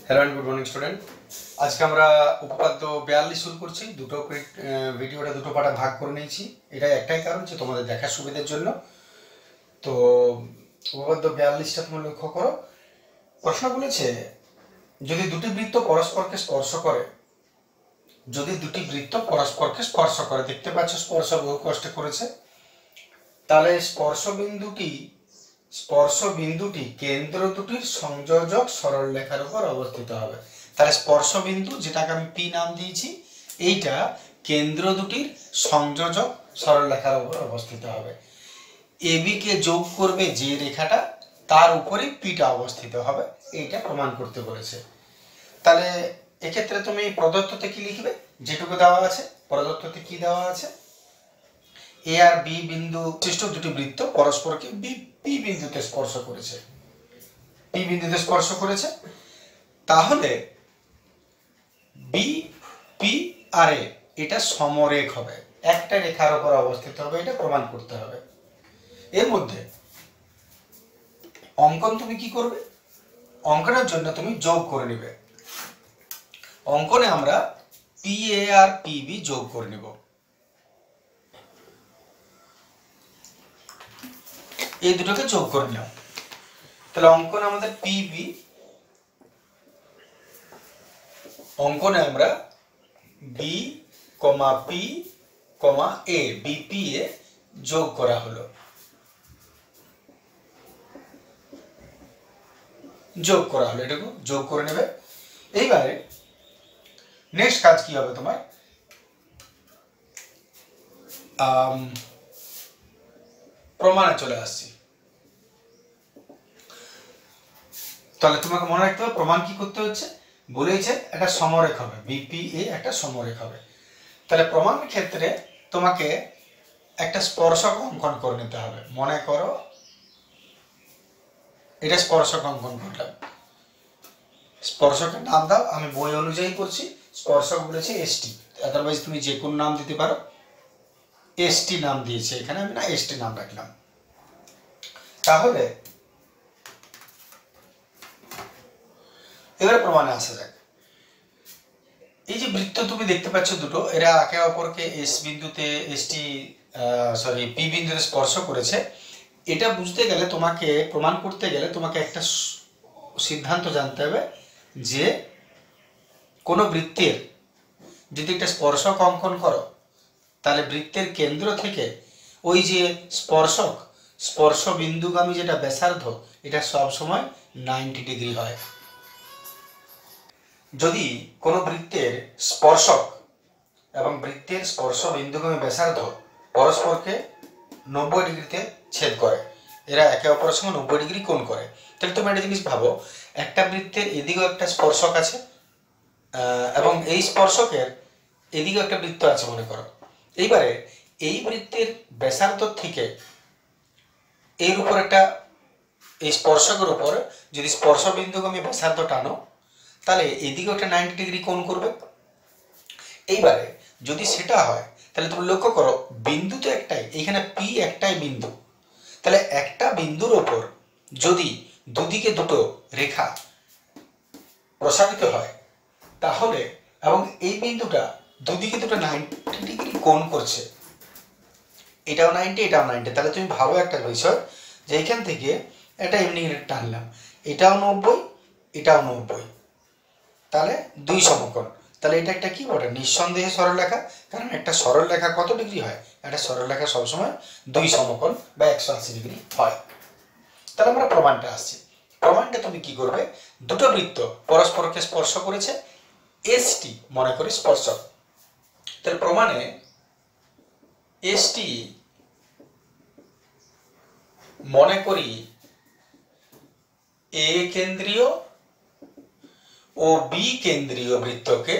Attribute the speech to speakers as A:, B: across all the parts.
A: Hello and good morning student. आज के আমরা উপপাদ্য 42 শুরু করছি। দুটো ভিডিওটা দুটো পার্টে ভাগ করে নিয়েছি। এটা একটাই কারণ যে তোমাদের দেখার সুবিধার জন্য। তো উপপাদ্য 42টা তোমরা লক্ষ্য করো। প্রশ্ন বলেছে যদি দুটি বৃত্ত পরস্পরকে স্পর্শ করে, দেখতে পাচ্ছ স্পর্শ বহু কষ্টে করেছে, তাহলে স্পর্শ বিন্দুটি কেন্দ্র দুটির সংযোজক সরল রেখার উপর অবস্থিত হবে। তাহলে স্পর্শ বিন্দু, যেটাকে আমি পি নাম দিয়েছি, এইটা কেন্দ্র দুটির সংযোজক সরল রেখার উপর অবস্থিত হবে। এবি কে যোগ করবে যে রেখাটা, তার উপরে পিটা অবস্থিত হবে, এইটা প্রমাণ করতে বলেছে। তাহলে এক্ষেত্রে তুমি প্রদত্ততে কি লিখবে? যেটুকু দেওয়া আছে প্রদত্ততে কি দেওয়া আছে, এ আর বি বিন্দু বিশিষ্ট দুটি বৃত্ত পরস্পরকে পি বিন্দুতে স্পর্শ করেছে, তাহলে বি পি আর এ এটা সমরেখ হবে, একটা রেখার উপর অবস্থিত হবে, এটা প্রমাণ করতে হবে। এর মধ্যে অঙ্কন তুমি কি করবে? অঙ্কনের জন্য তুমি যোগ করে নিবে। অঙ্কনে আমরা পি এ আর পি বি যোগ করে নিব। এই দুটোকে যোগ করে নিলাম। তাহলে অঙ্কনে আমাদের পিবি, অঙ্কনে আমরা বি কমা পি কমা এ, বিপি এ যোগ করা হলো, এটুকু যোগ করে নেবে। এইবারে নেক্সট কাজ কি হবে তোমার? প্রমাণে চলে আসছি। তাহলে তোমাকে মনে রাখতে হবে প্রমাণ কি করতে হচ্ছে। বলেছে একটা সমরেখ হবে, বিপিএ একটা সমরেখ হবে। তাহলে প্রমাণের ক্ষেত্রে তোমাকে একটা স্পর্শক অঙ্কন করে নিতে হবে। মনে করো এটা স্পর্শক অঙ্কন করলাম, স্পর্শকের নাম দাও, আমি বই অনুযায়ী করছি। স্পর্শক বলেছে এসটি, আদারওয়াইজ তুমি যে কোন নাম দিতে পারো। এসটি নাম দিয়েছে, এখানে আমি না এসটি নাম রাখলাম। তাহলে এবারে প্রমাণে আসা যাক। এই যে বৃত্ত তুমি দেখতে পাচ্ছ দুটো, এরা একে অপরকে এস বিন্দুতে পি বিন্দুতে স্পর্শ করেছে। এটা বুঝতে গেলে তোমাকে, প্রমাণ করতে গেলে তোমাকে একটা সিদ্ধান্ত জানতে হবে যে কোনো বৃত্তের যদি একটা স্পর্শক অঙ্কন করো, তাহলে বৃত্তের কেন্দ্র থেকে ওই যে স্পর্শ বিন্দুগামী যেটা ব্যাসার্ধ, এটা সবসময় 90 ডিগ্রি হয়। যদি কোনো বৃত্তের স্পর্শক এবং বৃত্তের স্পর্শ বিন্দুগামী ব্যাসার্ধ পরস্পরকে 90 ডিগ্রিতে ছেদ করে, এরা একে অপরের সঙ্গে 90 ডিগ্রি কোণ করে, তাহলে তুমি একটা জিনিস ভাবো, একটা বৃত্তের এদিকেও একটা স্পর্শক আছে এবং এই স্পর্শকের এদিকেও একটা বৃত্ত আছে মনে করো। এইবারে এই বৃত্তের ব্যাসার্ধ থেকে এর উপর একটা, এই স্পর্শকের উপর যদি স্পর্শ বিন্দুগামী ব্যাসার্ধ টানো, তাহলে এদিকে একটা 90 ডিগ্রি কোণ করবে। এইবারে যদি সেটা হয়, তাহলে তুমি লক্ষ্য করো বিন্দু তো একটাই, এখানে পি একটাই বিন্দু, তাহলে একটা বিন্দুর ওপর যদি দুদিকে দুটো রেখা প্রসারিত হয়, তাহলে এবং এই বিন্দুটা দুদিকে দুটো 90 ডিগ্রি কোণ করছে, এটাও 90 এটাও 90, তাহলে তুমি ভাবো একটা বিষয় যে এখান থেকে এটা এমনি টানলাম, এটাও 90 এটাও 90, তাহলে দুই সমকোণ। তাহলে এটা একটা কি বলে? নিঃসন্দেহে সরলরেখা। কারণ একটা সরলরেখা কত ডিগ্রি হয়? একটা সরলরেখা সবসময় দুই সমকোণ বা 180 ডিগ্রি হয়। তাহলে আমরা প্রমাণটা আসছি। প্রমাণটা তুমি কি করবে? দুটো বৃত্ত পরস্পরকে স্পর্শ করেছে, এসটি মনে করি স্পর্শক। তাহলে প্রমাণে এসটি মনে করি এ কেন্দ্রীয় ও বি কেন্দ্রীয় বৃত্তকে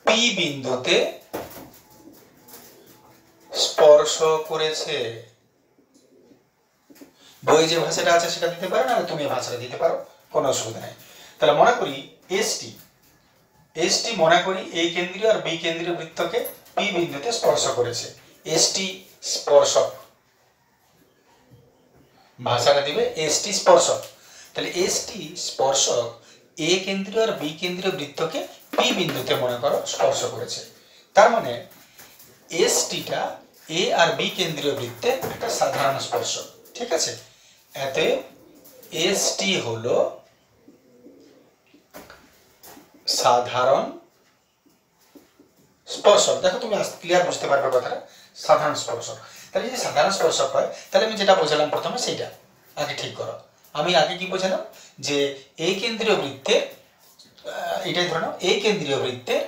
A: পি বিন্দুতে স্পর্শ করেছে। বই যে ভাষাটা আছে সেটা দিতে পারো, না তুমি ভাষাটা দিতে পারো, কোনো অসুবিধা নেই। তাহলে মনে করি এসটি মনে করি এ কেন্দ্রীয় আর বি কেন্দ্রীয় বৃত্তকে পি বিন্দুতে স্পর্শ করেছে। এসটি স্পর্শক, ভাষাটা দিবে এসটি স্পর্শক। তাহলে এসটি স্পর্শক এ কেন্দ্রীয় আর বি কেন্দ্রীয় বৃত্তকে পি বিন্দুতে মনে করো স্পর্শ করেছে। তার মানে এসটিটা এ আর বি কেন্দ্রীয় বৃত্তের একটা সাধারণ স্পর্শক। ঠিক আছে, এতে এসটি হলো সাধারণ স্পর্শক। দেখো তুমি ক্লিয়ার বুঝতে পারবে কথাটা, সাধারণ স্পর্শক। তাহলে যদি সাধারণ স্পর্শক হয় তাহলে আমি যেটা বোঝালাম প্রথমে সেইটা আগে ঠিক করো। আমি আগে কি বোঝালাম যে এই কেন্দ্রীয় বৃত্তের, এটাই ধরে নাও, এই কেন্দ্রীয় বৃত্তের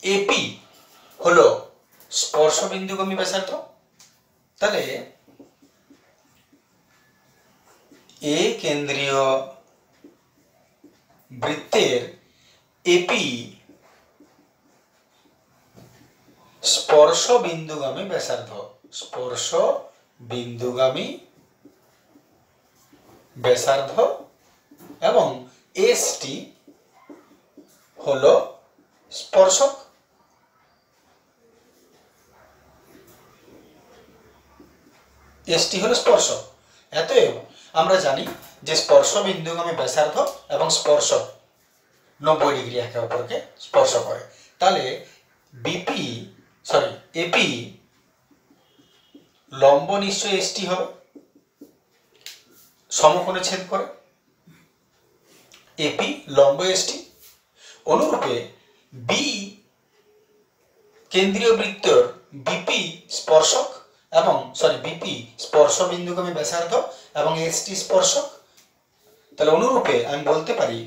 A: এপি হলো স্পর্শ বিন্দুগামী ব্যাসার্ধ। তাহলে এ কেন্দ্রীয় বৃত্তের এপি স্পর্শ বিন্দুগামী ব্যাসার্ধ, স্পর্শ বিন্দুগামী ব্যাসার্ধ, এবং এসটি হলো স্পর্শক। এসটি হলো স্পর্শক। এতএব আমরা জানি যে স্পর্শ বিন্দুগামী ব্যাসার্ধ এবং স্পর্শক 90 ডিগ্রি একে অপরকে স্পর্শ করে। তাহলে এপি লম্ব নিশ্চয় এসটি হবে, সমকোণে ছেদ করে, এপি লম্ব এসটি। অনুরূপে বি কেন্দ্রীয় বৃত্তর বিপি স্পর্শক এবং বিপি স্পর্শ বিন্দুগামী ব্যাসার্ধ এবং এসটি স্পর্শক। তাহলে অনুরূপে আমি বলতে পারি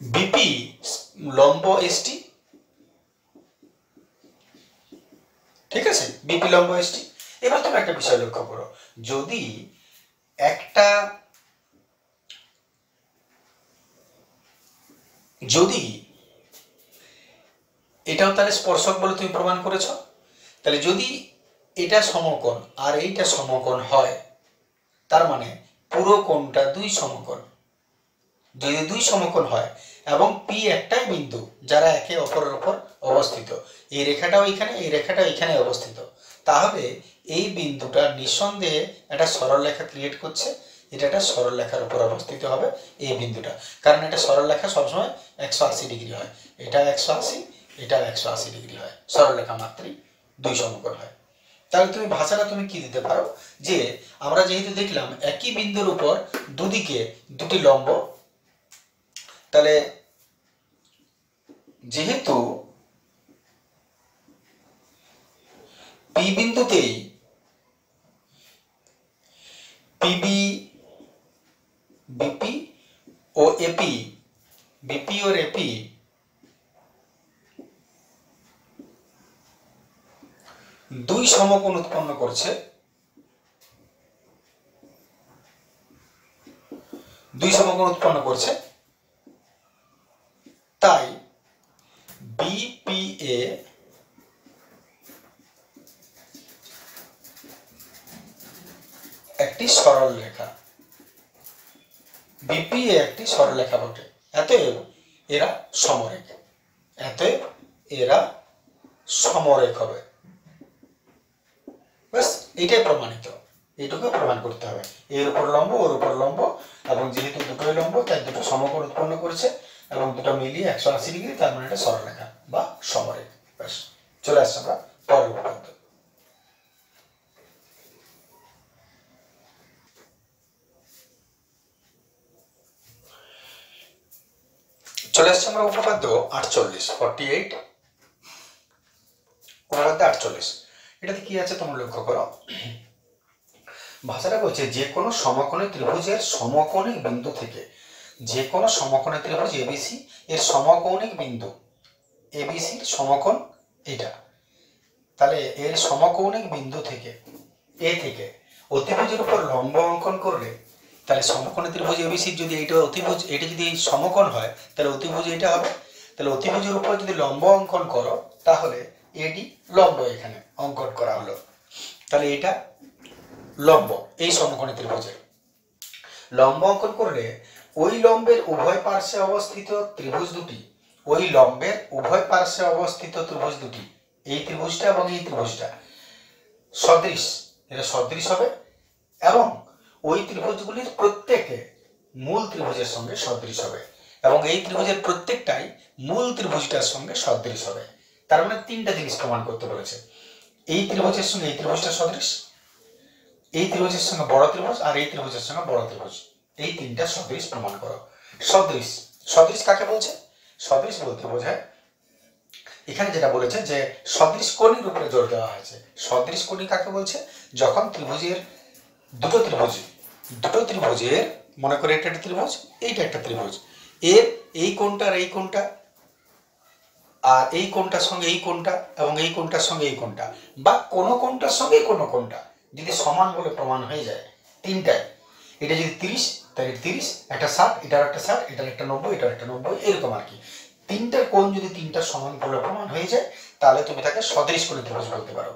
A: বিপি লম্ব এসটি। ঠিক আছে, বিপি লম্ব এসটি। এবার তুমি একটা বিষয় লক্ষ্য করো, যদি এটাও তাহলে স্পর্শক বলে তুমি প্রমাণ করেছ, তাহলে যদি এটা সমকোণ আর এইটা সমকোণ হয়, তার মানে পুরো কোণটা দুই সমকোণ। যদি দুই সমকোণ হয় এবং পি একটাই বিন্দু যারা একে অপরের উপর অবস্থিত, এই রেখাটাও এখানে, এই রেখাটাও এখানে অবস্থিত, তাহলে এই বিন্দুটা নিঃসন্দেহে একটা সরলরেখা ক্রিয়েট করছে। এটা একটা সরলরেখার উপর অবস্থিত হবে এই বিন্দুটা, কারণ এটা সরলরেখা সবসময় 180 ডিগ্রি হয়, এটা 180, এটা 180 ডিগ্রি হয়, সরলরেখা মাত্রই দুই সমকোণ হয়। তাহলে তুমি ভাষাটা তুমি কি দিতে পারো, যে আমরা যেহেতু দেখলাম একই বিন্দুর উপর দুদিকে দুটি লম্ব, তাহলে যেহেতু পি বিন্দুতেই পিবি বিপি ও এপি, বিপি और এপি দুই সমকোণ উৎপন্ন করছে, তাই বিপিএ একটি সরল রেখা, বিপিএ একটি সরল রেখা বটে। অতএব এরা সমরেখ হবে। ব্যাস, এইটাই প্রমাণিত, এইটুকু প্রমাণ করতে হবে। এর উপর লম্ব, ওর উপর লম্ব, এবং যেহেতু দুটোই লম্ব তাই দুটো সমকোণ উৎপন্ন করেছে এবং দুটো মিলিয়ে 180 ডিগ্রি, তার মানে এটা সরলরেখা বা সমরেখ। ব্যাস, চলে আসছে আমরা পরের উপপাদ্য। চলে আসছে আমরা উপপাদ্য 48, 48, উপপাদ্য 48। এটাতে কি আছে তোমরা লক্ষ্য করো, ভাষাটা বলছে যে কোনো সমকোণী ত্রিভুজের সমকৌণিক বিন্দু থেকে, যে কোনো সমকোণী ত্রিভুজ এবিসি এর সমকৌণিক বিন্দু, এবিসির সমকোণ এটা, তাহলে এর সমকৌণিক বিন্দু থেকে এ থেকে অতিভুজের উপর লম্ব অঙ্কন করলে, তাহলে সমকোণী ত্রিভুজ এবিসির যদি এইটা অতিভুজ, এটা যদি সমকোণ হয় তাহলে অতিভুজ এটা হবে। তাহলে অতিভুজের উপর যদি লম্ব অঙ্কন করো তাহলে এডি লম্ব এখানে অঙ্কন করা হলো, তাহলে এটা লম্ব এই সমকোণী ত্রিভুজের লম্ব অঙ্কন করলে ওই লম্বের উভয় পার্শ্বে অবস্থিত ত্রিভুজ দুটি, এই ত্রিভুজটা এবং এই ত্রিভুজটা সদৃশ এরা সদৃশ হবে এবং ওই ত্রিভুজগুলির প্রত্যেকে মূল ত্রিভুজের সঙ্গে সদৃশ হবে এবং এই ত্রিভুজের প্রত্যেকটাই মূল ত্রিভুজটার সঙ্গে সদৃশ হবে। তার মানে তিনটা জিনিস প্রমাণ করতে বলেছে, এই ত্রিভুজের সঙ্গে এই ত্রিভুজটা সদৃশ, এই ত্রিভুজের সঙ্গে বড় ত্রিভুজ আর এই ত্রিভুজের সঙ্গে বড় ত্রিভুজ, এই তিনটা সদৃশ প্রমাণ করো। সদৃশ, সদৃশ কাকে বলছে? সদৃশ বলতে বোঝায় এখানে যেটা বলেছে যে সদৃশ কোণের উপরে জোর দেওয়া হয়েছে। সদৃশ কোণী কাকে বলছে? যখন ত্রিভুজের দুটো ত্রিভুজের মনে করে এটা একটা ত্রিভুজ, এইটা একটা ত্রিভুজ, এর এই কোণটা আর এই কোণটা আর এই কোণটার সঙ্গে এই কোণটা এবং এই কোণটার সঙ্গে এই কোণটা বা কোনো কোণটার সঙ্গে কোনো কোণটা যদি সমান বলে প্রমাণ হয়ে যায়, তিনটায়, এটা যদি 30 তাহলে 30, একটা 60, এটার একটা 60, এটার একটা 90, এটার একটা 90, এরকম আর কি। তিনটার কোণ যদি তিনটা সমান বলে প্রমাণ হয়ে যায় তাহলে তুমি তাকে সদৃশ কোণী ত্রিভুজ বলতে পারো।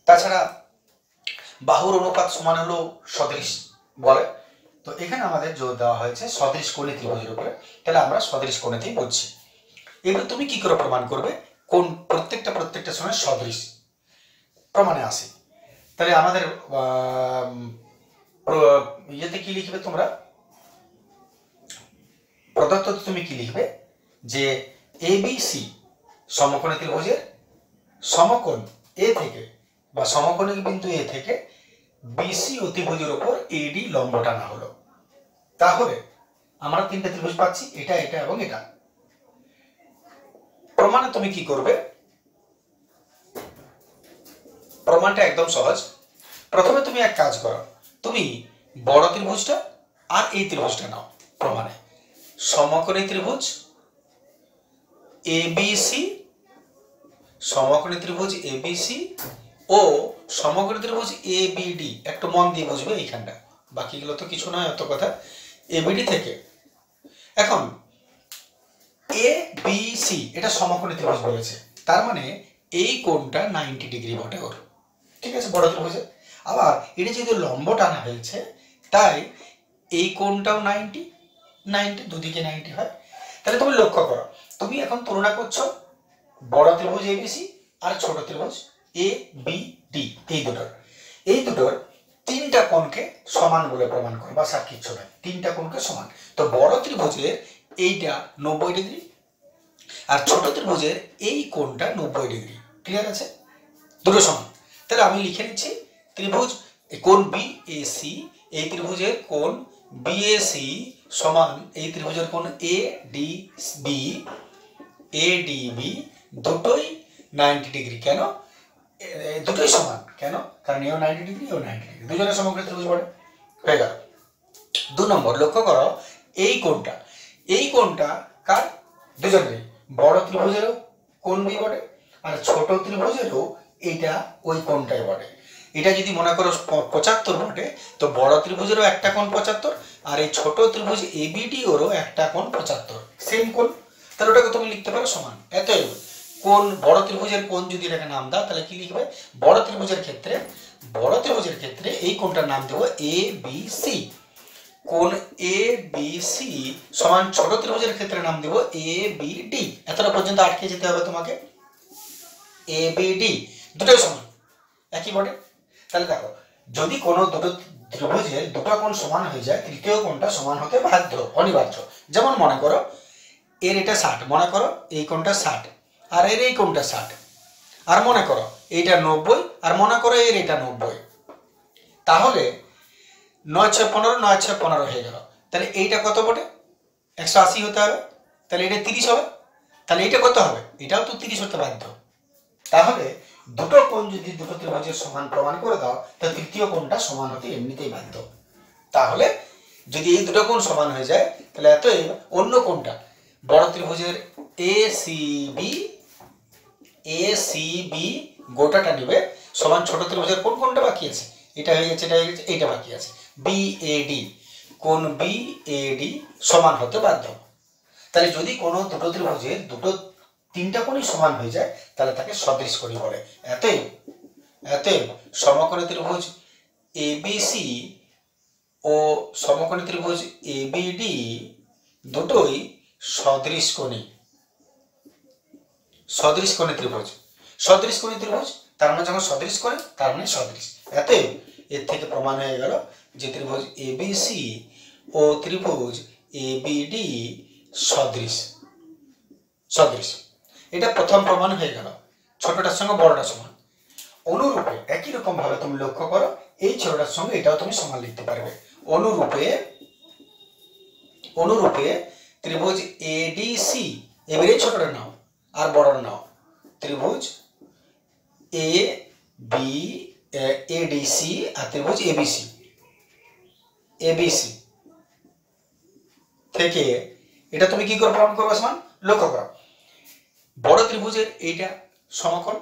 A: তাছাড়া বাহুর অনুপাত সমান হলো সদৃশ বলে। তো এখানে আমাদের জোর দেওয়া হয়েছে সদৃশ কোণী ত্রিভুজের উপরে, তাহলে আমরা সদৃশ কোণীতেই বুঝছি। এবার তুমি কি করে প্রমাণ করবে কোন প্রত্যেকটা সময় সদৃশ প্রমাণে আসে? তাহলে আমাদের ইয়েতে কি লিখবে তোমরা, প্রদত্ত তুমি কি লিখবে যে ABC সমকোণী ত্রিভুজের সমকোণ এ থেকে বা সমকোণিক বিন্দু এ থেকে BC অতিভুজের উপর AD লম্ব টানা হলো। তাহলে আমরা তিনটা ত্রিভুজ পাচ্ছি, এটা এটা এবং এটা। প্রমাণে তুমি কি করবে? প্রমাণটা একদম সহজ। প্রথমে তুমি এক কাজ করো, তুমি বড় ত্রিভুজটা আর এই ত্রিভুজটা নাও প্রমাণে। সমকোণী ত্রিভুজ ABC, সমকোণী ত্রিভুজ ABC ও সমকোণী ত্রিভুজ ABD, একটু মন দিয়ে বুঝবে এইখানটা, বাকিগুলো তো কিছু নয় অত কথা। ABD থেকে এখন ABC এটা সমকোণী ত্রিভুজ বলেছে, তার মানে এই কোণটা 90 ডিগ্রি বটে ওর, ঠিক আছে, বড় ত্রিভুজে। আবার এটা যেহেতু লম্ব টানা হয়েছে তাই এই কোণটাও 90 দুদিকে 90 হয়। তাহলে তুমি লক্ষ্য করো, তুমি এখন তুলনা করছো বড় ত্রিভুজ ABC আর ছোট ত্রিভুজ ABD, এই দুটোর তিনটা কোণকে সমান বলে প্রমাণ করো, বা আর কিচ্ছু নয়, তিনটা কোণকে সমান। তো বড় ত্রিভুজের এইটা 90 ডিগ্রি আর ছোট ত্রিভুজের এই কোণটা 90 ডিগ্রি, ক্লিয়ার আছে? দুটো সমান। তাহলে আমি লিখে নিচ্ছি ত্রিভুজ কোণ BAC, এই ত্রিভুজের কোণ BAC সমান এই ত্রিভুজের কোণ ADB দুটোই 90 ডিগ্রি। কেন? দুটোই সমান, কেন? কারণ এও 90 ডিগ্রি এও 90 ডিগ্রি, দুজনের সমকোণী ত্রিভুজ বলে। হয়ে গেল। 2 নম্বর, লক্ষ্য করো এই কোণটা কার? দুজনেরই, বড় ত্রিভুজেরও কোণ B বটে আর ছোট ত্রিভুজেরও এইটা ওই কোণটাই বটে। এটা যদি মনে করো 75 বটে, তো বড় ত্রিভুজেরও একটা কোণ 75 আর এই ছোট ত্রিভুজ ABD ওরও একটা কোণ 75, সেম কোণ। তাহলে ওটাকে তুমি লিখতে পারো সমান। এতই কোণ, বড় ত্রিভুজের কোণ যদি এটাকে নাম দাও তাহলে কি লিখবে? বড় ত্রিভুজের ক্ষেত্রে এই কোণটার নাম দেবো ABC। কোণ ABC সমান ছোট ত্রিভুজের ক্ষেত্রে নাম দেবো ABD। এতটা পর্যন্ত আটকে যেতে হবে তোমাকে। ABD দুটোই সমান, একই বটে। তাহলে দেখো, যদি কোনো দুটো ত্রিভুজের দুটো কোণ সমান হয়ে যায়, তৃতীয় কোণটা সমান হতে বাধ্য, অনিবার্য। যেমন মনে করো এর এটা 60, মনে করো এই কোণটা 60 আর এর এই কোণটা 60, আর মনে করো এইটা 90 আর মনে করো এর এটা 90, তাহলে 9 6 15, 9 6 15 হয়ে গেল। তাহলে এইটা কত বটে? 180 হতে হবে। তাহলে এটা 30 হবে। তাহলে এটা কত হবে? এটাও তো 30 হতে বাধ্য। তাহলে দুটো কোণ যদি দুটো ত্রিভুজের সমান প্রমাণ করে দাও, তাহলে তৃতীয় কোণটা সমান হতে এমনিতেই বাধ্য। তাহলে যদি এই দুটো কোণ সমান হয়ে যায় তাহলে এতই অন্য কোণটা বড় ত্রিভুজের ACB গোটাটা নেবে সমান ছোট ত্রিভুজের কোনটা বাকি আছে? এটা হয়ে গেছে, এটা হয়ে গেছে, এইটা বাকি আছে BAD। কোণ BAD সমান হতে বাধ্য। তাহলে যদি কোনো দুটো ত্রিভুজের তিনটা কোণই সমান হয়ে যায় তাহলে তাকে সদৃশ কোণী বলে। এতএব সমকোণী ত্রিভুজ ABC ও সমকোণী ত্রিভুজ ABD দুটোই সদৃশ কোণী ত্রিভুজ। তার মানে যখন সদৃশ করে তার মানে সদৃশ। এতএব এর থেকে প্রমাণ হয়ে গেল যে ত্রিভুজ এবিসি ও ত্রিভুজ এবিডি সদৃশ। সদৃশ, এটা প্রথম প্রমাণ হয়ে গেল, ছোটটার সঙ্গে বড়টা সমান। অনুরূপে একই রকম ভাবে তুমি লক্ষ্য করো, এই ছোটটার সঙ্গে এটাও তুমি সমান লিখতে পারবে। অনুরূপে ত্রিভুজ এডিসি, এবারে ছোটটা নাও আর বড়টা নাও, ত্রিভুজ এডিসি আর ত্রিভুজ এবিসি থেকে এটা তুমি কি করে প্রমাণ করবে সমান? লক্ষ্য করো, বড় ত্রিভুজের এইটা সমকোণ,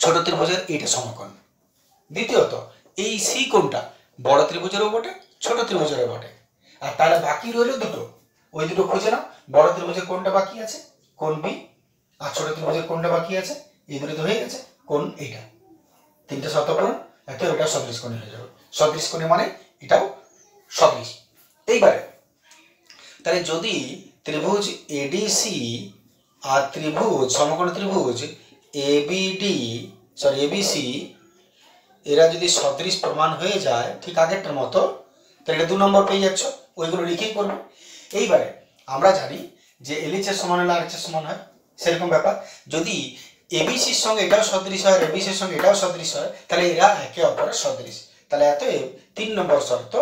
A: ছোট ত্রিভুজের এইটা সমকোণ। দ্বিতীয়ত এই সি কোণটা বড় ত্রিভুজেরও বটে, ছোট ত্রিভুজেরও বটে। আর তাহলে বাকি রইল দুটো, ওই দুটো খুঁজে নাও। বড় ত্রিভুজের কোণটা বাকি আছে, কোণ বি, আর ছোট ত্রিভুজের কোণটা বাকি আছে, এই দুটো তো হয়ে গেছে, কোণ এইটা। তিনটে শর্ত পূরণ, এত এটা সদৃশ কোণী হয়ে যাবে। সদৃশ কোণী মানে এটাও সদৃশ। এইবারে তাহলে যদি ত্রিভুজ এডিসি আর ত্রিভুজ সমকোণ ত্রিভুজ এবিসি এরা যদি সদৃশ প্রমাণ হয়ে যায় ঠিক আগেরটার মতো, তাহলে এটা 2 নম্বর পেয়ে যাচ্ছ, ওইগুলো লিখেই করবে। এইবারে আমরা জানি যে এলএইচএস সমান হলে আরএইচএস সমান হয়, সেরকম ব্যাপার। যদি এবিসির সঙ্গে এটাও সদৃশ হয়, এবিসির সঙ্গে এটাও সদৃশ হয়, তাহলে এরা একে অপরের সদৃশ। তাহলে এতএব 3 নম্বর শর্ত,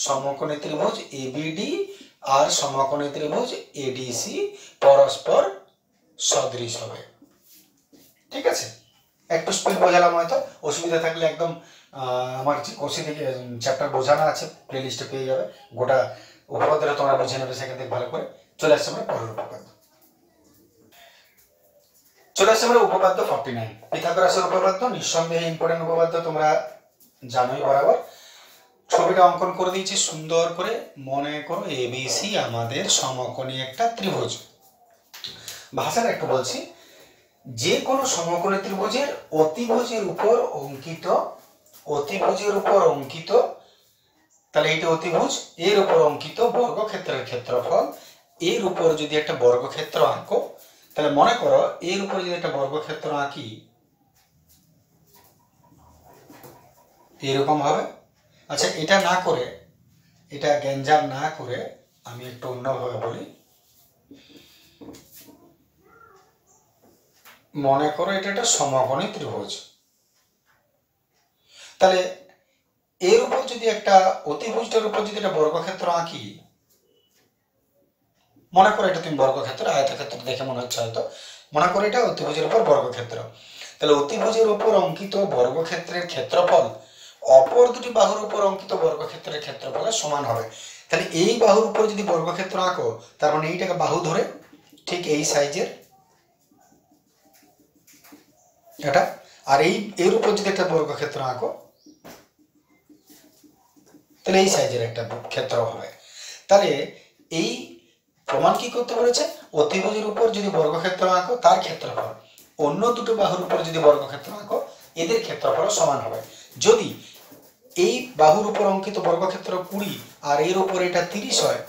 A: সমকোণী ত্রিভুজ এবিডি আর সমকোণী ত্রিভুজ এডিসি পরস্পর সদৃশ হবে। ঠিক আছে, একটু স্পিড বোঝালাম, হয়তো অসুবিধা থাকলে একদম আমার কোর্সে থেকে চ্যাপ্টার বোঝানো আছে, প্লে লিস্টে পেয়ে যাবে, গোটা উপপাদ্যটা তোমরা বুঝে নেবে সেখান থেকে ভালো করে। চলে আসছে আমরা পরের উপপাদ্য, চলে আসছে আমরা উপপাদ্য 49, পিথাগোরাসের উপপাদ্য। নিঃসন্দেহে ইম্পর্টেন্ট উপপাদ্য, তোমরা জানোই বরাবর। ছবিটা অঙ্কন করে দিয়েছি সুন্দর করে। মনে করো এবিসি আমাদের সমকোণী একটা ত্রিভুজ। ভাষাটা একটু বলছি, যে কোনো সমকোণী ত্রিভুজের অতিভুজের উপর অঙ্কিত, তাহলে এইটা অতিভুজ, এর উপর অঙ্কিত বর্গক্ষেত্রের ক্ষেত্রফল, এর উপর যদি একটা বর্গক্ষেত্র আঁকো, তাহলে মনে করো এর উপর যদি একটা বর্গক্ষেত্র আঁকি এরকম হবে। আচ্ছা, এটা না করে, এটা গ্যাঞ্জাম না করে আমি একটু অন্যভাবে বলি। মনে করো এটা একটা সমকোণী ত্রিভুজ, তাহলে এর উপর যদি একটা অতিভুজটার উপর যদি একটা বর্গক্ষেত্র আঁকি, মনে করো এটা তুমি বর্গক্ষেত্র, আয়তক্ষেত্র দেখে মনে হচ্ছে হয়তো, মনে করো এটা অতিভুজের উপর বর্গক্ষেত্র, তাহলে অতিভুজের উপর অঙ্কিত বর্গক্ষেত্রের ক্ষেত্রফল অপর দুটি বাহুর উপর অঙ্কিত বর্গক্ষেত্রের ক্ষেত্রফলের সমান হবে। তাহলে এই বাহুর উপর যদি বর্গক্ষেত্র আঁকো, তার মানে এইটাকে বাহু ধরে ঠিক এই সাইজের এটা, আর এর উপর যদি একটা বর্গক্ষেত্র আঁকো, তাহলে এই সাইজের একটা ক্ষেত্র হবে। তাহলে এই প্রমাণ কি করতে বলেছে? অতিভুজের উপর যদি বর্গক্ষেত্র আঁকো তার ক্ষেত্রফল অন্য দুটো বাহুর উপর যদি বর্গক্ষেত্র আঁকো এদের ক্ষেত্রফল সমান হবে। যদি এই বাহুর উপর অঙ্কিত বর্গক্ষেত্র 20 আর এর উপর এটা 30 হয়,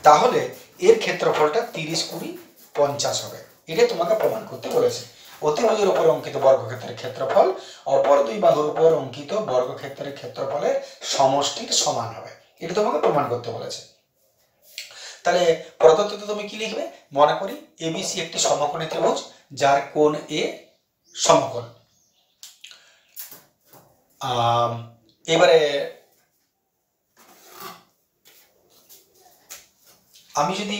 A: তাহলে এর ক্ষেত্রফলটা 30, 20, 50 হবে। এটা তোমাকে প্রমাণ করতে বলেছে। অতিভুজের উপর অঙ্কিত বর্গক্ষেত্রের ক্ষেত্রফল অপর দুই বাহুর উপর অঙ্কিত বর্গক্ষেত্রের ক্ষেত্রফলের সমষ্টির সমান হবে, এটা তোমাকে প্রমাণ করতে বলেছে। তাহলে প্রদত্ততে তুমি কি লিখবে? মনে করি এবিসি একটি সমকোণী ত্রিভুজ যার কোণ এ সমকোণ। এবারে আমি যদি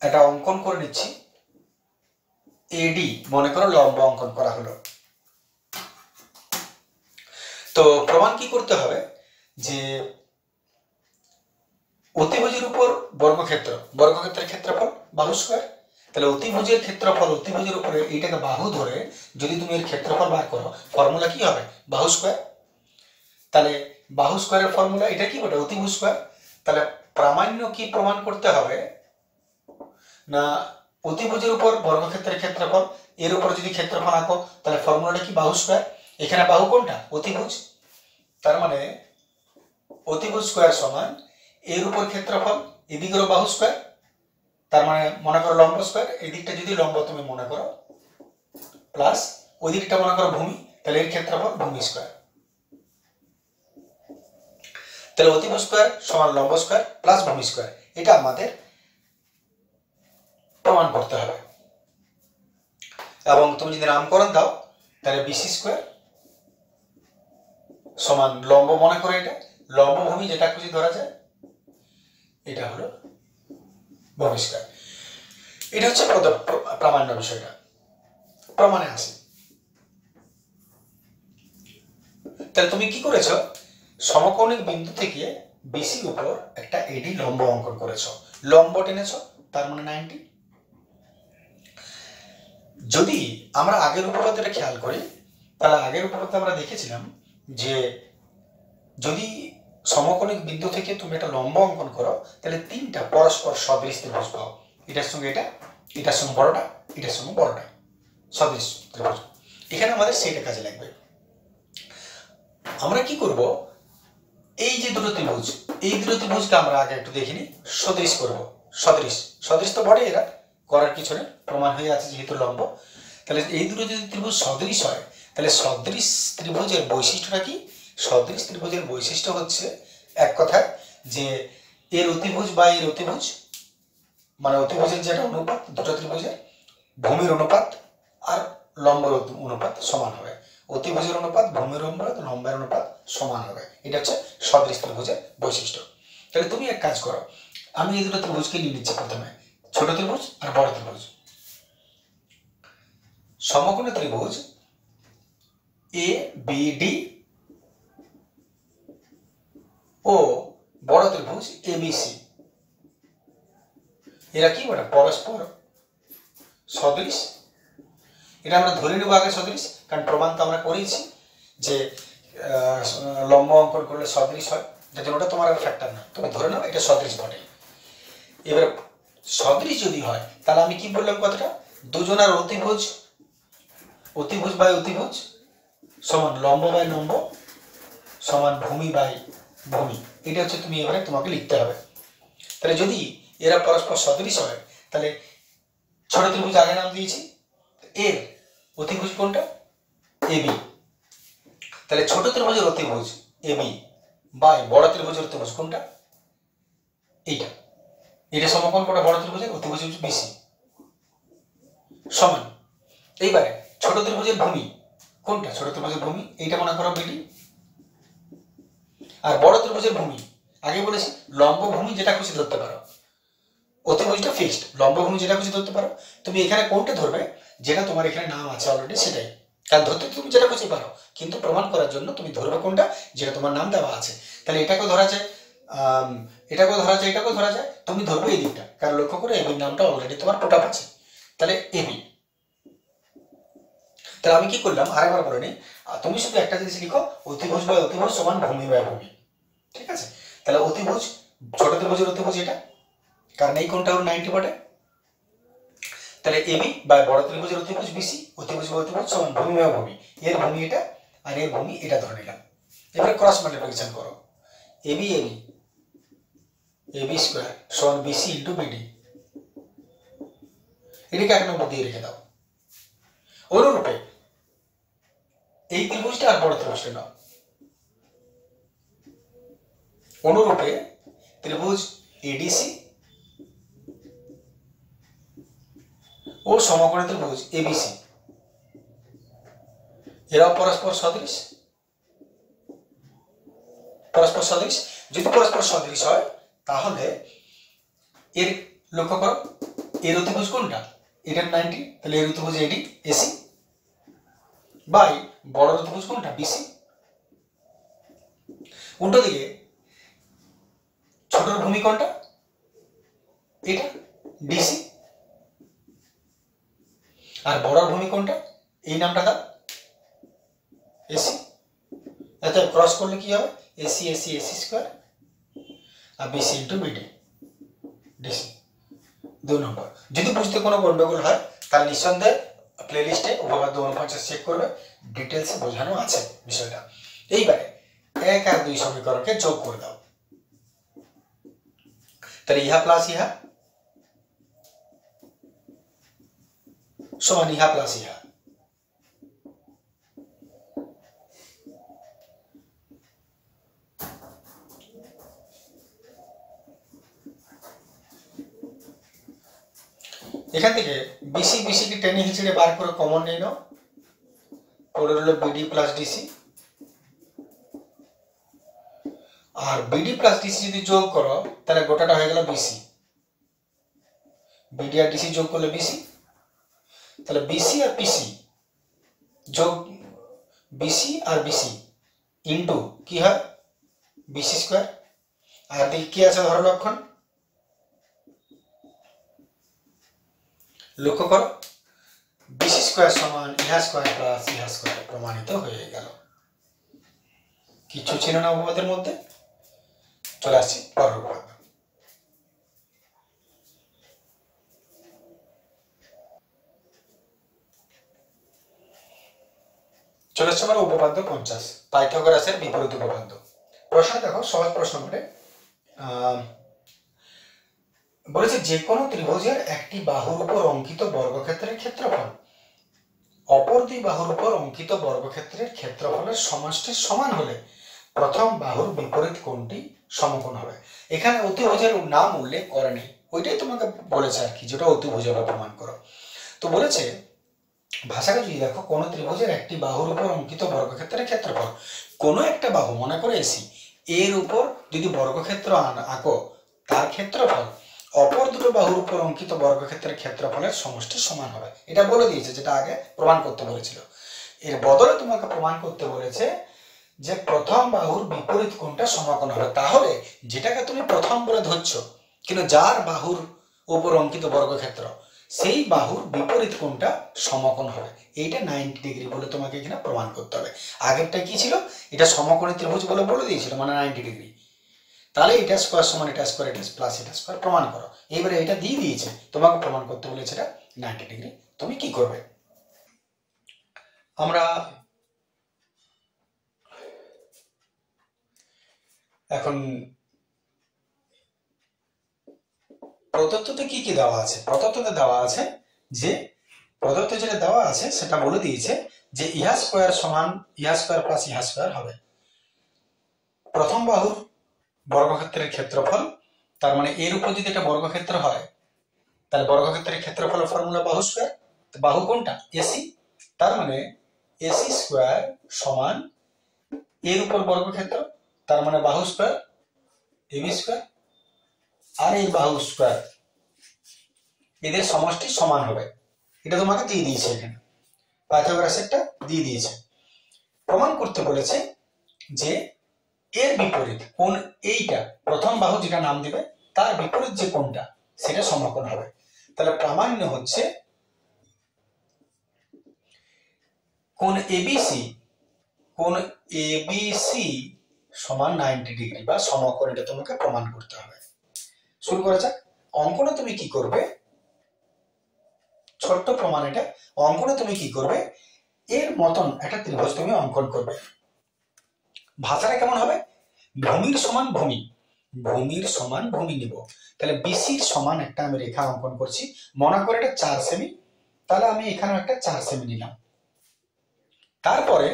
A: এটা অঙ্কন করে নিচ্ছি, এডি মনে করো লম্ব অঙ্কন করা হলো, তো প্রমাণ কি করতে হবে যে অতিভুজের উপর বর্গক্ষেত্রের ক্ষেত্রফল বাহু স্কয়ার, তাহলে অতিভুজের ক্ষেত্রফল অতিভুজের উপরে এইটাকে বাহু ধরে যদি তুমি এর ক্ষেত্রফল বার করো, ফর্মুলা কি হবে? বাহু স্কয়ার। তাহলে বাহু স্কয়ারের ফর্মুলা এটা কি বটে? অতিভুজ স্কয়ার। তাহলে প্রামাণ্য কি প্রমাণ করতে হবে না, অতিভুজের উপর বর্গক্ষেত্রের ক্ষেত্রফল, এর উপর যদি ক্ষেত্রফল আঁকো তাহলে ফর্মুলাটা কি? বাহু স্কয়ার। এখানে বাহু কোনটা? অতিভুজ, তার মানে অতিভুজ স্কয়ার সমান এর উপর ক্ষেত্রফল, এদিকেরও বাহু স্কয়ার, তার মানে মনে করো লম্ব স্কয়ার, এই দিকটা যদি লম্ব তুমি মনে করো প্লাস ওই দিকটা মনে করো ভূমি, তাহলে এর ক্ষেত্রফল ভূমি স্কয়ার। তাহলে অতিভুজ স্কয়ার সমান লম্ব স্কয়ার প্লাস ভূমি স্কয়ার, এটা আমাদের প্রমাণ করতে হবে। এবং তুমি যদি নামকরণ দাও তাহলে বিসি স্কয়ার সমান লম্ব মনে করে এটা লম্ব ভূমি যেটা খুশি ধরা যায়, এটা হলো ভূমি স্কয়ার। এটা হচ্ছে প্রামাণ্য বিষয়টা। প্রমাণে আসে, তাহলে তুমি কি করেছো, সমকোণিক বিন্দু থেকে বিসির উপর একটা এডি লম্ব অঙ্কন করেছো, লম্ব টেনেছো, তার মানে 90। যদি আমরা আগের উপপাদ্যটা খেয়াল করি, তাহলে আগের উপপাদ্যে আমরা দেখেছিলাম যে যদি সমকোণিক বিন্দু থেকে তুমি একটা লম্ব অঙ্কন করো, তাহলে তিনটা পরস্পর সদৃশ ত্রিভুজ পাও। এটার সঙ্গে এটা, এটার সঙ্গে বড়টা, এটার সঙ্গে বড়টা, সদৃশ ত্রিভুজ। এখানে আমাদের সেটা কাজে লাগবে। আমরা কি করব, এই যে দুটো ত্রিভুজ, এই দুটো ত্রিভুজকে আমরা আগে একটু দেখিনি, সদৃশ করব। সদৃশ সদৃশ তো বড়, এরা করার কিছু নেই, প্রমাণ হয়ে আছে যেহেতু লম্ব। তাহলে এই দুটো যদি ত্রিভুজ সদৃশ হয়, তাহলে সদৃশ ত্রিভুজের বৈশিষ্ট্যটা কি? সদৃশ ত্রিভুজের বৈশিষ্ট্য হচ্ছে এক কথায় যে এর অতিভুজ বা এর অতিভুজ, মানে অতিভুজের যেটা অনুপাত দুটো ত্রিভুজের, ভূমির অনুপাত আর লম্বের অনুপাত সমান হবে। অতিভুজের অনুপাত, ভূমির অনুপাত, লম্বের অনুপাত সমান হবে। এটা হচ্ছে সদৃশ ত্রিভুজের বৈশিষ্ট্য। তাহলে তুমি এক কাজ করো, আমি এই দুটো ত্রিভুজকে নিয়ে নিচ্ছি প্রথমে, ছোট ত্রিভুজ আর বড় ত্রিভুজ। সমকোণী ত্রিভুজ এ বি ডি ও বড় ত্রিভুজ এ বি সি, এরা কি বলে পরস্পর সদৃশ। এটা আমরা ধরে নেব আগে সদৃশ, কারণ প্রমাণ তো আমরা করেছি যে লম্ব অঙ্কন করলে সদৃশ হয়, যার জন্য ওটা তোমার ফ্যাক্টর না, তুমি ধরে নাও এটা সদৃশ বটে। এবার সদৃশ যদি হয়, তাহলে আমি কি বললাম কথাটা, দুজনের অতিভুজ, অতিভুজ বাই অতিভুজ সমান লম্ব বাই লম্ব সমান ভূমি বাই ভূমি। এটা হচ্ছে তুমি এবারে তোমাকে লিখতে হবে। তাহলে যদি এরা পরস্পর সদৃশ হয়, তাহলে ছোট ত্রিভুজ আগে নাম দিয়েছি, এর অতিভুজ কোনটা? এবি। তাহলে ছোট ত্রিভুজের অতিভুজ এবি বাই বড় ত্রিভুজের অতিভুজ কোনটা? এইটা। এটা সমকোণ কোনটা? বড় ত্রিভুজের অতিভুজ হচ্ছে বিসি সমান। এইবারে ছোট ত্রিভুজের ভূমি কোনটা? ছোট ত্রিভুজের ভূমি এইটা মনে করো বিডি। আর বড় ত্রিভুজের ভূমি আগে বলেছি লম্ব ভূমি যেটা খুশি ধরতে পারো, অতিভুজটা ফিক্সড, লম্ব ভূমি যেটা খুশি ধরতে পারো। তুমি এখানে কোনটা ধরবে? যেটা তোমার এখানে নাম আছে অলরেডি সেটাই, কারণ ধরতে তুমি যেটা খুশি পারো, কিন্তু প্রমাণ করার জন্য তুমি ধরবে কোনটা যেটা তোমার নাম দেওয়া আছে। তাহলে এটাকেও ধরা যায়, এটাকেও ধরা যায়, এটাকেও ধরা যায়, তুমি ধরবে এই দিকটা, কারণ লক্ষ্য করে এবির নামটা অলরেডি তোমার পোটাপ আছে। তাহলে এবি। তাহলে আমি কি করলাম আরেকবার বলে নিই, তুমি শুধু একটা জিনিস লিখো, অতিভুজ বাই অতিভুজ সমান ভূমি বাই ভূমি, ঠিক আছে? তাহলে অতিভুজ, ছোট ত্রিভুজের অতিভুজ এটা, কারণ এই কোণটা হলো 90 বটে। তাহলে এবি বাই বড় ত্রিভুজের অতিভুজ বিসি, অতিভুজ বাই অতিভুজ সমান ভূমি বাই ভূমি, এর ভূমি এটা আর এর ভূমি এটা ধরে নিলাম। এবারে ক্রস মাল্টিপ্লিকেশন করো, এবি এবি, এবি স্কয়ার সমান বিসি ইন্টু বিডি, এটাকে 1 নম্বর দিয়ে রেখে দাও। অনুরূপে এই ত্রিভুজটা আর বড় ত্রিভুজটা নাও। অনুরূপে ত্রিভুজ এডিসি ও সমকোণী ত্রিভুজ এবিসি, এরাও পরস্পর সদৃশ। পরস্পর সদৃশ যদি পরস্পর সদৃশ হয়, তাহলে এর লক্ষ্য করো, এর অতিভুজ কোনটা? এটা 90, তাহলে এর অতিভুজ এডি এসি বাই বড় অতিভুজ কোনটা? বিসি। উল্টো দিকে ছোটর ভূমি কোনটা? এটা ডিসি। আর বড়র ভূমি কোনটা? এই নামটা দাও এসি। আচ্ছা ক্রস করলে কি হবে? এসি এসি এসি স্কয়ার আর বিসি ইন্টু বিডি ডিসি। 2 নম্বর। যদি বুঝতে কোনো গন্ডগোল হয় তাহলে নিঃসন্দেহে প্লেলিস্টে উপপাদ্য 49 চেক করবে, ডিটেলসে বোঝানো আছে বিষয়টা। এইবারে 1 আর 2 সমীকরণকে যোগ করে দাও। তাহলে ইহা প্লাস ইহা সমান ইহা প্লাস ইহা। এখান থেকে বিসি বিসিকে টেনে হিঁচড়ে বার করে কমন নিয়ে নাও, পড়ে রইল বিডি প্লাস ডিসি। আর বিডি প্লাস ডিসি যদি যোগ করো তাহলে গোটাটা হয়ে গেল বিসি। বিডি আর ডিসি যোগ করলে বিসি, তাহলে বিসি আর পিসি যোগ বিসি আর বিসি ইন্টু কি হয় বিসি স্কোয়ার। আর দিকে কি আছে ধরো লক্ষণ, লক্ষ্য করো বিসি স্কোয়ার সমান ইহা স্কোয়ার প্লাস ইহা স্কোয়ার প্রমাণিত হয়ে গেল। কিছু ছিল না উপপাদ্যের মধ্যে। চলে আসছি পরের উপপাদ্য। চলে আসছে আমার উপপাদ্য 50, পাইথাগোরাসের বিপরীত উপপাদ্য। প্রশ্ন দেখো, সহজ প্রশ্ন বলে বলেছে যে কোনো ত্রিভুজের একটি বাহুর উপর অঙ্কিত বর্গক্ষেত্রের ক্ষেত্রফল অপর দুই বাহুর উপর অঙ্কিত বর্গক্ষেত্রের ক্ষেত্রফলের সমষ্টির সমান হলে প্রথম বাহুর বিপরীত কোণটি সমকোণ হবে। এখানে অতিভুজের নাম উল্লেখ করেনি, ওইটাই তোমাকে বলেছে আর কি, যেটা অতিভুজ হবে প্রমাণ করো। তো বলেছে ভাষাটা যদি দেখো, কোন ত্রিভুজের একটি বাহুর উপর অঙ্কিত বর্গক্ষেত্রের ক্ষেত্রফল, কোনো একটা বাহু মনে করে এসি, এর উপর যদি বর্গক্ষেত্র আঁকো তার ক্ষেত্রফল অপর দুটো বাহুর উপর অঙ্কিত বর্গক্ষেত্রের ক্ষেত্রফলের সমষ্টি সমান হবে। এটা বলে দিয়েছে, যেটা আগে প্রমাণ করতে বলেছিল। এর বদলে তোমাকে প্রমাণ করতে বলেছে যে প্রথম বাহুর বিপরীত কোণটা সমকোণ হবে। তাহলে যেটাকে তুমি প্রথম বলে ধরছো, কিন্তু যার বাহুর উপর অঙ্কিত বর্গক্ষেত্র সেই বাহুর বিপরীত কোণটা সমকোণ হবে। এইটা 90 ডিগ্রি বলে তোমাকে এখানে প্রমাণ করতে হবে। আগেরটা কি ছিল, এটা সমকোণী ত্রিভুজ বলে দিয়েছিল, মানে 90 ডিগ্রি। তাহলে এটা স্কোয়ার সমান এটা স্কোয়ার, এটা প্লাস এটা স্কোয়ার প্রমাণ করো। এবারে এটা দিয়ে দিয়েছে, তোমাকে প্রমাণ করতে বলেছে এটা 90 ডিগ্রি। তুমি কি করবে? আমরা এখন প্রদত্ততে কি কি দেওয়া আছে? প্রদত্ততে দেওয়া আছে যে প্রদত্ত যেটা দেওয়া আছে সেটা বলে দিয়েছে যে ইহা স্কোয়ার সমান ইহা স্কোয়ার প্লাস ইহা স্কোয়ার হবে প্রথম বাহুর বর্গক্ষেত্রের ক্ষেত্রফল। তার মানে এর উপর যদি এটা বর্গক্ষেত্র হয় তাহলে বর্গক্ষেত্রের ক্ষেত্রফলের ফর্মুলা বাহু স্কোয়ার। বাহু কোনটা? এসি। তার মানে এসি স্কোয়ার সমান এর উপর বর্গক্ষেত্র, তার মানে বাহু স্কোয়ার এবি স্কোয়ার, আর এই বাহু স্কোয়ার, এদের সমষ্টি সমান হবে। এটা তোমাকে দিয়ে দিয়েছে, এখানে পাইথাগোরাসেরটা দিয়ে দিয়েছে। প্রমাণ করতে বলেছে যে এর বিপরীত কোণ, এইটা প্রথম বাহু যেটা নাম দিবে তার বিপরীত যে কোণটা সেটা সমকোণ হবে। তাহলে প্রামাণ্য হচ্ছে কোণ এবিসি, কোণ এবিসি সমান 90 ডিগ্রি বা সমকোণ। এটা তোমাকে প্রমাণ করতে হবে। শুরু করা যাক। অঙ্কনে তুমি কি করবে? ছোট্ট প্রমাণ এটা। অঙ্কনে তুমি কি করবে? এর মতন একটা ত্রিভুজ তুমি অঙ্কন করবে। ভাষাটা কেমন হবে? ভূমির সমান ভূমি, ভূমির সমান ভূমি নিব। তাহলে বিসির সমান একটা আমি রেখা অঙ্কন করছি, মনে করে এটা 4 সেমি। তাহলে আমি এখানে একটা 4 সেমি নিলাম। তারপরে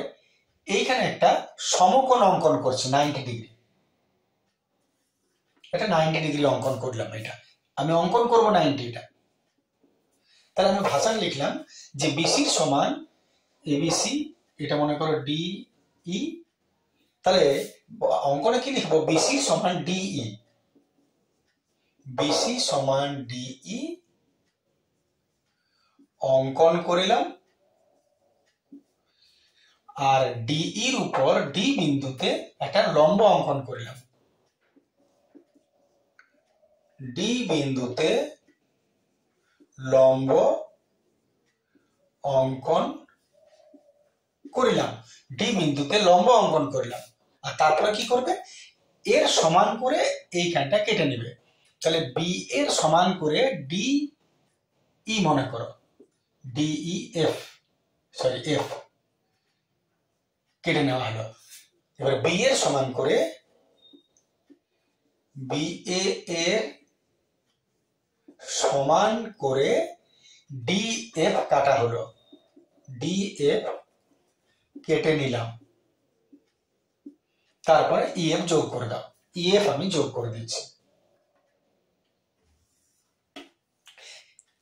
A: এইখানে একটা সমকোণ অঙ্কন করছি 90 ডিগ্রি। এটা 90 ডিগ্রি অঙ্কন করলাম। এটা আমি অঙ্কন করব 90। এটা তাহলে আমি ভাষায় লিখলাম যে বিসির সমান এবিসি, এটা মনে করো ডিই। তাহলে অঙ্কনে কি লিখবো? বিসি সমান ডিই, বিসি সমান ডিই অঙ্কন করিলাম। আর ডিইর উপর ডি বিন্দুতে একটা লম্ব অঙ্কন করিলাম। ডি বিন্দুতে লম্ব অঙ্কন করিলাম, ডি বিন্দুতে লম্ব অঙ্কন করিলাম। আর তারপরে কি করবে? এর সমান করে এইখানটা কেটে নেবে। তাহলে বি এর সমান করে ডি ই মনে করো, ডিই এফ, সরি এফ কেটে নেওয়া হলো। এবার বি এর সমান করে বি এর সমান করে ডি এফ কাটা হলো, ডি এফ কেটে নিলাম, তারপরে ইএফ যোগ করে দাও। ইএফ আমি যোগ করে দিচ্ছি।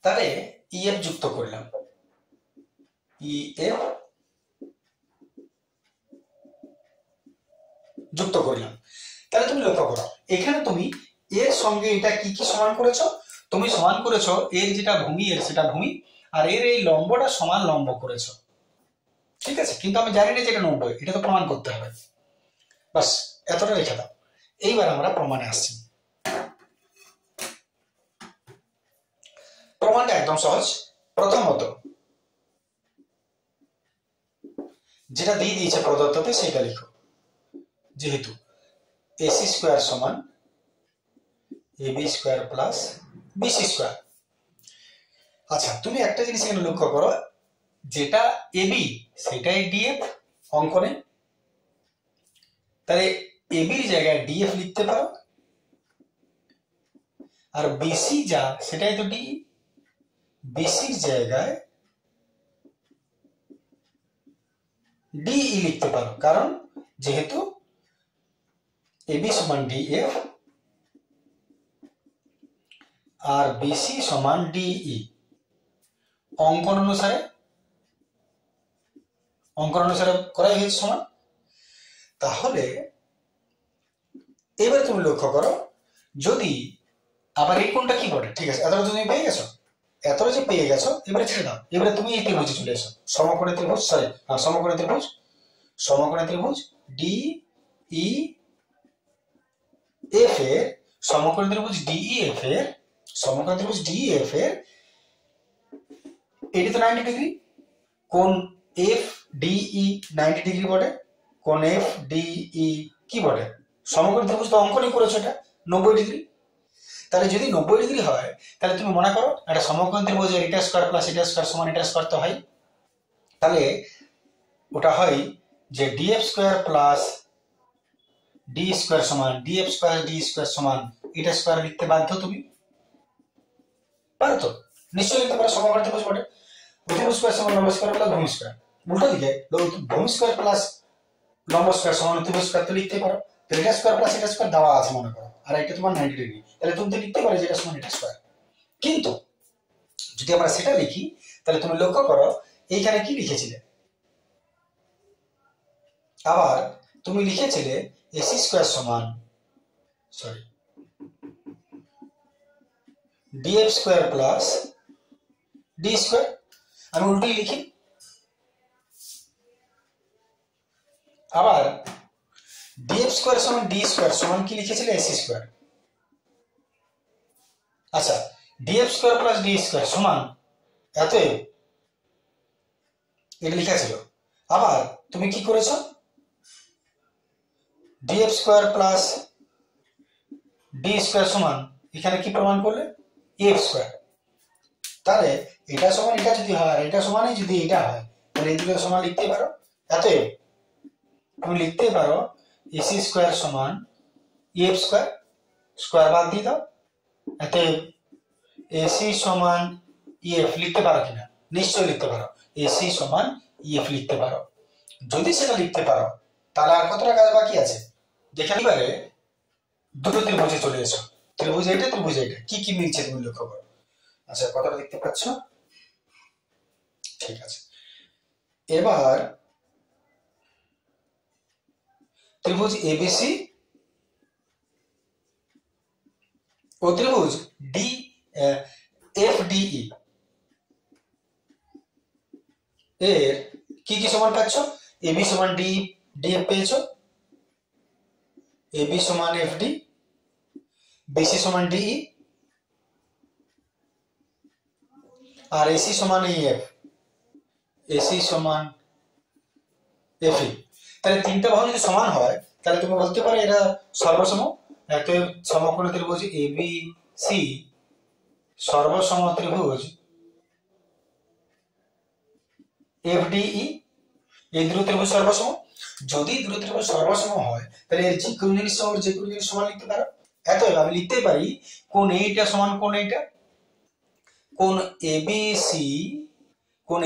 A: তাহলে ইএফ যুক্ত করলাম, ইএফ যুক্ত করলাম। তাহলে তুমি লক্ষ্য করো, এখানে তুমি এর সঙ্গে এটা কি কি সমান করেছো? তুমি সমান করেছো এর যেটা ভূমি এর সেটা ভূমি, আর এর এই লম্বটা সমান লম্ব করেছো, ঠিক আছে? কিন্তু আমি জানি না যে এটা 90, এটা তো প্রমাণ করতে হবে। বাস এতটা রেখে দাও। এইবার আমরা প্রমাণে আসছি। প্রমাণটা একদম সহজ। প্রথমত যেটা দিয়ে দিয়েছে প্রদত্ততে সেটা লিখো, যেহেতু এসি স্কোয়ার সমান AB square plus BC square. আচ্ছা, তুমি একটা জিনিস এখানে লক্ষ্য করো, যেটা এবি সেটাই ডিএফ অঙ্কনে, তাহলে এবির জায়গায় ডিএফ লিখতে পারো, আর বিসি যা সেটাই তো ডি, বিসির জায়গায় ডিই লিখতে পারো, কারণ যেহেতু এবি সমান ডিএফ আর বিসি সমান ডিই, অঙ্কন অনুসারে করাই হয়েছে সমান। তাহলে এবারে তুমি লক্ষ্য করো, যদি আবার এই কোণটা কি বলে, ঠিক আছে, এতটা তুমি পেয়ে গেছো, এতটা যে পেয়ে গেছো, এবারে ছেড়ে দাও। এবারে তুমি এই ত্রিভুজে চলে এসো, সমকোণী ত্রিভুজ, সমকোণী ত্রিভুজ ডি ই এফ এর, সমকোণী ত্রিভুজ ডিইএফ এর, এটি তো 90 ডিগ্রি, কোণ এফ ডিই 90 ডিগ্রি বটে, কোণ এফ ডিই কি বটে, সমকোণী ত্রিভুজ তো অঙ্কনই করেছো, এটা 90 ডিগ্রি। তাহলে যদি 90 ডিগ্রি হয়, তাহলে তুমি মনে করো একটা সমকোণ ত্রিভুজের এটা স্কয়ার প্লাস এটা স্কয়ার সমান এটা স্কয়ার তো হয়, তাহলে ওটা হয় যে DF square plus D square সমান ডিএফ স্কয়ার ডি স্কয়ার সমান এটা স্কয়ার লিখতে বাধ্য তুমি, পারো তো? নিশ্চয়ই লিখতে পারো, সমকোণ ত্রিভুজ বটে। ভূমি স্কয়ার সমান লম্ব স্কয়ার প্লাস ভূমি স্কয়ার, উল্টো দিকে ভূমি স্কয়ার প্লাস লম্ব স্কয়ার সমান ত্রিভুজ স্কয়ার তো লিখতে পারো। তো এটা স্কয়ার প্লাস এটা স্কয়ার দেওয়া আছে মনে করো, আর এটা তোমার 90 ডিগ্রি, তাহলে তুমি তো লিখতে পারো যে এটা সমান এটা স্কয়ার। কিন্তু যদি আমরা সেটা লিখি, তাহলে তুমি লক্ষ্য করো এইখানে কি লিখেছিলে, আবার তুমি লিখেছিলে এসি স্কয়ার সমান DF square plus D square. আমি উল্টোই লিখি, আবার ডিএফ স্কয়ার সমান ডি স্কয়ার সমান কি লিখেছিলে, এসি স্কয়ার। আচ্ছা, DF square plus D square সমান এত, এটা লেখা ছিল। আবার তুমি কি করেছো, DF square plus D square সমান এখানে কি প্রমাণ করলে, এফ স্কয়ার। তাহলে এটা সমান এটা যদি হয়, এটা সমানই যদি এটা হয়, তাহলে এই দুটো সমান লিখতে পারো এত, তুমি লিখতে পারো এসি স্কয়ার সমান এফ স্কয়ার, স্কয়ার বাদ দিয়ে দাও, এত এসি সমান ইএফ লিখতে পারো কিনা, নিশ্চয়ই লিখতে পারো, এসি সমান ইএফ লিখতে পারো। যদি সেটা লিখতে পারো, তাহলে আর কতটা কাজ বাকি আছে দেখে। এবারে দুটো ত্রিভুজে চলে এসো, ত্রিভুজ এটা ত্রিভুজ এটা, কি কি মিলছে তুমি লক্ষ্য করো। আচ্ছা, কতটা দেখতে পাচ্ছ? ঠিক আছে। এবার ত্রিভুজ এবিসি ও ত্রিভুজ ডি এফ ডিই এর কি কি সমান পাচ্ছ, এবি সমান ডি ডিএফ পেয়েছো, এবি সমান এফ ডি, বিসি সমান ডিই, আর এসি সমান ইএফ, এসি সমান এফই। তাহলে তিনটা বাহু যদি সমান হয়, তাহলে তুমি বলতে পারো এরা সর্বসম। এত সমকোণ ত্রিভুজ এবি সি সর্বসম ত্রিভুজ এফডিই, এই দুটো ত্রিভুজ সর্বসম। যদি দুটো ত্রিভুজ সর্বসম হয়, তাহলে এর যে কোনো জিনিস সমান লিখতে পারো। এত আমি লিখতে পারি কোণ এইটা সমান কোণ এইটা, কোণ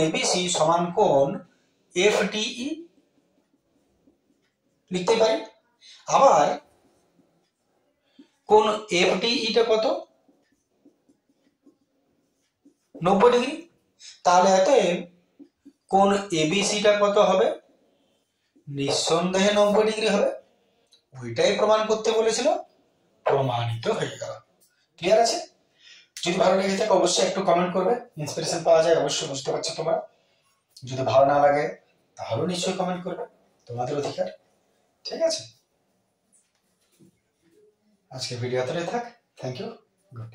A: এবিসি সমান কোণ এফডিই লিখতে পারি। আবার কোণ এফডিইটা কত? 90 ডিগ্রি। তাহলে অতএব কোণ এবিসিটা কত হবে? নিঃসন্দেহে 90 ডিগ্রি হবে। ওইটাই প্রমাণ করতে বলেছিল, প্রমাণিত হয়ে গেল। ক্লিয়ার আছে? যদি ভালো লেগে থাকে অবশ্যই একটু কমেন্ট করবে, ইন্সপিরেশন পাওয়া যায়, অবশ্যই বুঝতে পারছো তোমরা। যদি ভালো না লাগে তাহলেও নিশ্চয়ই কমেন্ট করবে, তোমাদের অধিকার। ঠিক আছে, আজকে ভিডিও এতটাই থাক। Thank you, good.